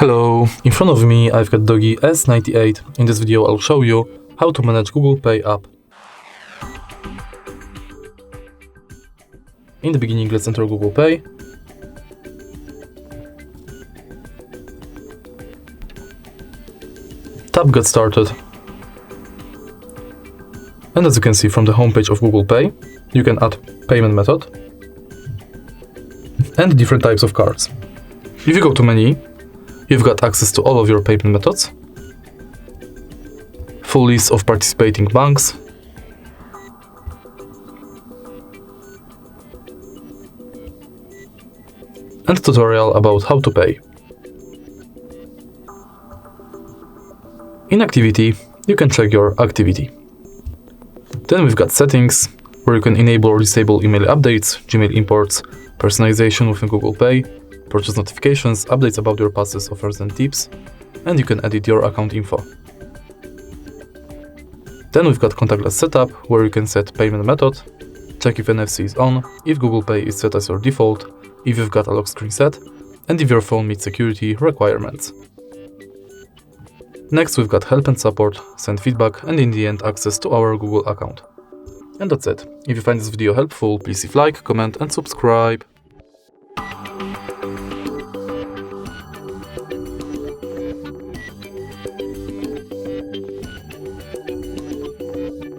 Hello, in front of me I've got Doogee S98. In this video I'll show you how to manage Google Pay app. In the beginning, let's enter Google Pay. Tap Get Started. And as you can see from the homepage of Google Pay, you can add payment method and different types of cards. If you go to menu, you've got access to all of your payment methods, full list of participating banks, and tutorial about how to pay. In Activity, you can check your activity. Then we've got Settings, where you can enable or disable email updates, Gmail imports, personalization within Google Pay, purchase notifications, updates about your passes, offers and tips, and you can edit your account info. Then we've got Contactless Setup, where you can set payment method, check if NFC is on, if Google Pay is set as your default, if you've got a lock screen set, and if your phone meets security requirements. Next we've got Help and Support, send feedback, and in the end access to our Google account. And that's it. If you find this video helpful, please leave like, comment and subscribe.